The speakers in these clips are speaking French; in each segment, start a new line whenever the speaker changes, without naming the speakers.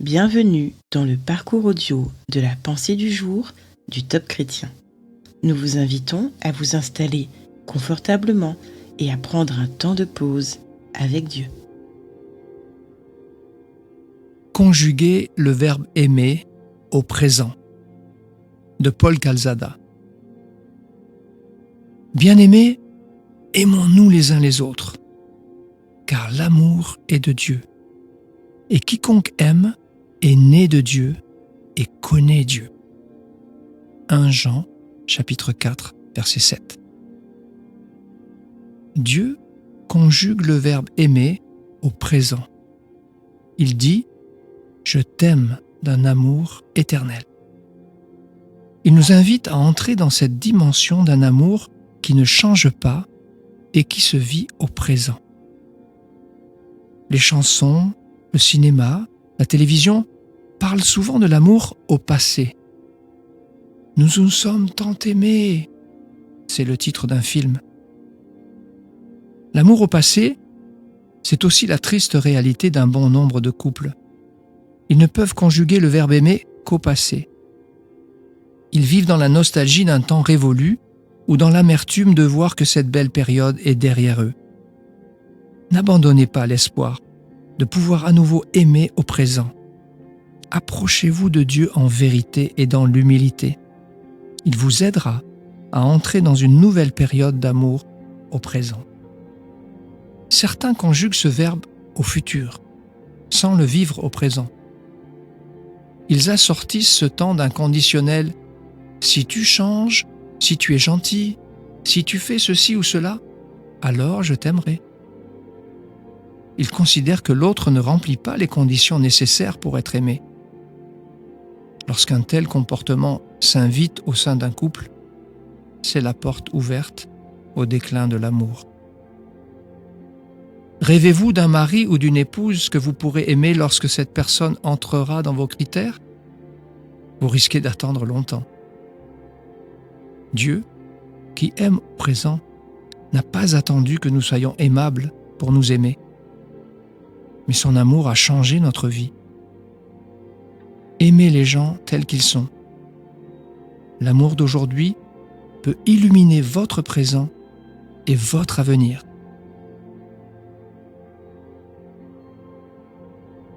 Bienvenue dans le parcours audio de la pensée du jour du Top Chrétien. Nous vous invitons à vous installer confortablement et à prendre un temps de pause avec Dieu.
Conjuguer le verbe aimer au présent de Paul Calzada. Bien-aimés, aimons-nous les uns les autres, car l'amour est de Dieu. Et quiconque aime est né de Dieu et connaît Dieu. 1 Jean, chapitre 4, verset 7. Dieu conjugue le verbe aimer au présent. Il dit « Je t'aime d'un amour éternel ». Il nous invite à entrer dans cette dimension d'un amour qui ne change pas et qui se vit au présent. Les chansons, le cinéma, la télévision parlent souvent de l'amour au passé. « Nous nous sommes tant aimés », c'est le titre d'un film. L'amour au passé, c'est aussi la triste réalité d'un bon nombre de couples. Ils ne peuvent conjuguer le verbe aimer qu'au passé. Ils vivent dans la nostalgie d'un temps révolu ou dans l'amertume de voir que cette belle période est derrière eux. N'abandonnez pas l'espoir de pouvoir à nouveau aimer au présent. Approchez-vous de Dieu en vérité et dans l'humilité. Il vous aidera à entrer dans une nouvelle période d'amour au présent. Certains conjuguent ce verbe au futur, sans le vivre au présent. Ils assortissent ce temps d'un conditionnel « si tu changes, si tu es gentil, si tu fais ceci ou cela, alors je t'aimerai ». Ils considèrent que l'autre ne remplit pas les conditions nécessaires pour être aimé. Lorsqu'un tel comportement s'invite au sein d'un couple, c'est la porte ouverte au déclin de l'amour. Rêvez-vous d'un mari ou d'une épouse que vous pourrez aimer lorsque cette personne entrera dans vos critères ? Vous risquez d'attendre longtemps. Dieu, qui aime au présent, n'a pas attendu que nous soyons aimables pour nous aimer. Mais son amour a changé notre vie. Aimez les gens tels qu'ils sont. L'amour d'aujourd'hui peut illuminer votre présent et votre avenir.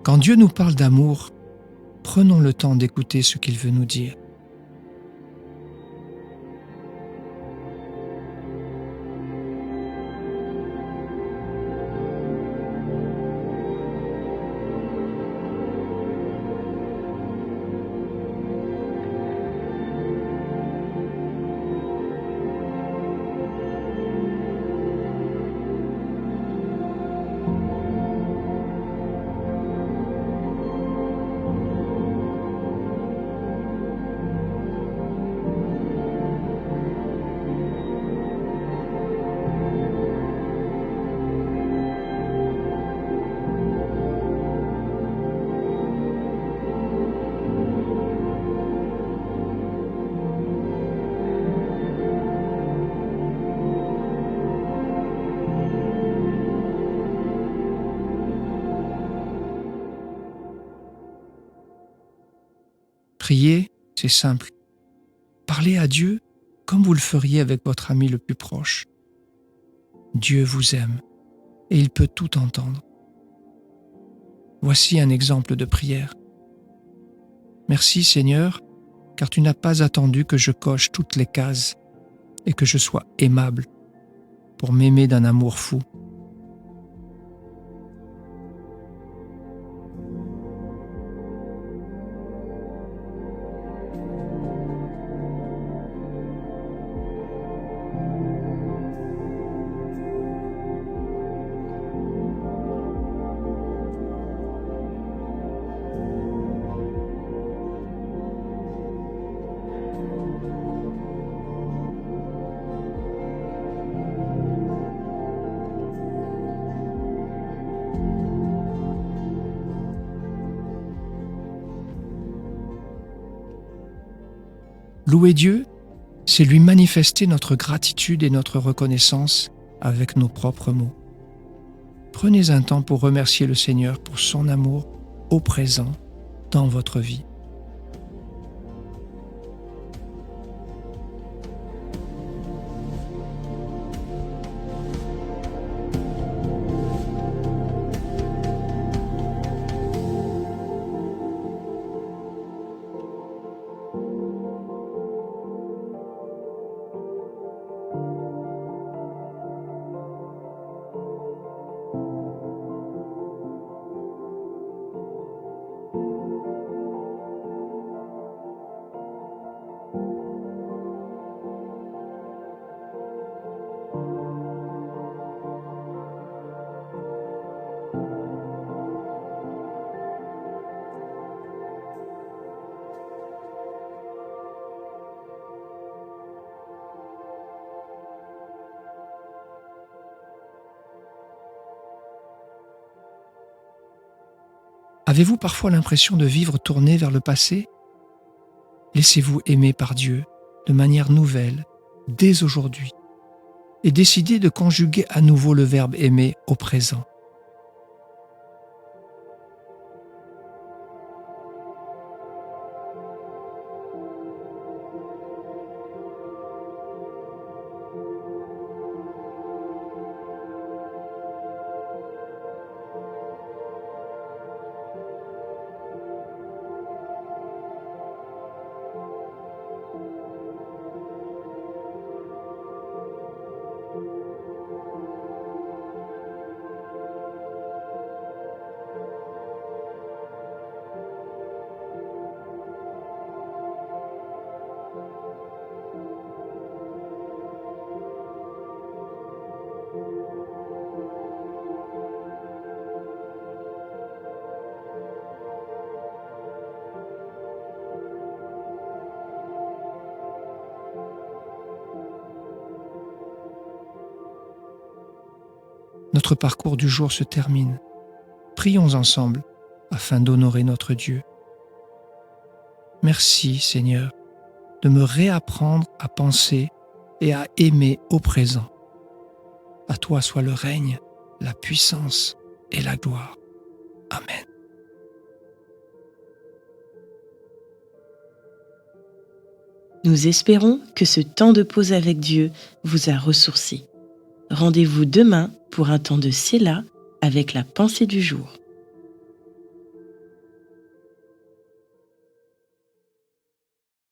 Quand Dieu nous parle d'amour, prenons le temps d'écouter ce qu'il veut nous dire. Prier, c'est simple. Parlez à Dieu comme vous le feriez avec votre ami le plus proche. Dieu vous aime et il peut tout entendre. Voici un exemple de prière. Merci Seigneur, car tu n'as pas attendu que je coche toutes les cases et que je sois aimable pour m'aimer d'un amour fou. Louer Dieu, c'est lui manifester notre gratitude et notre reconnaissance avec nos propres mots. Prenez un temps pour remercier le Seigneur pour son amour au présent dans votre vie. Avez-vous parfois l'impression de vivre tourné vers le passé? Laissez-vous aimer par Dieu de manière nouvelle, dès aujourd'hui, et décidez de conjuguer à nouveau le verbe aimer au présent. Notre parcours du jour se termine. Prions ensemble afin d'honorer notre Dieu. Merci Seigneur de me réapprendre à penser et à aimer au présent. À toi soit le règne, la puissance et la gloire. Amen.
Nous espérons que ce temps de pause avec Dieu vous a ressourci. Rendez-vous demain pour un temps de Séla avec la pensée du jour.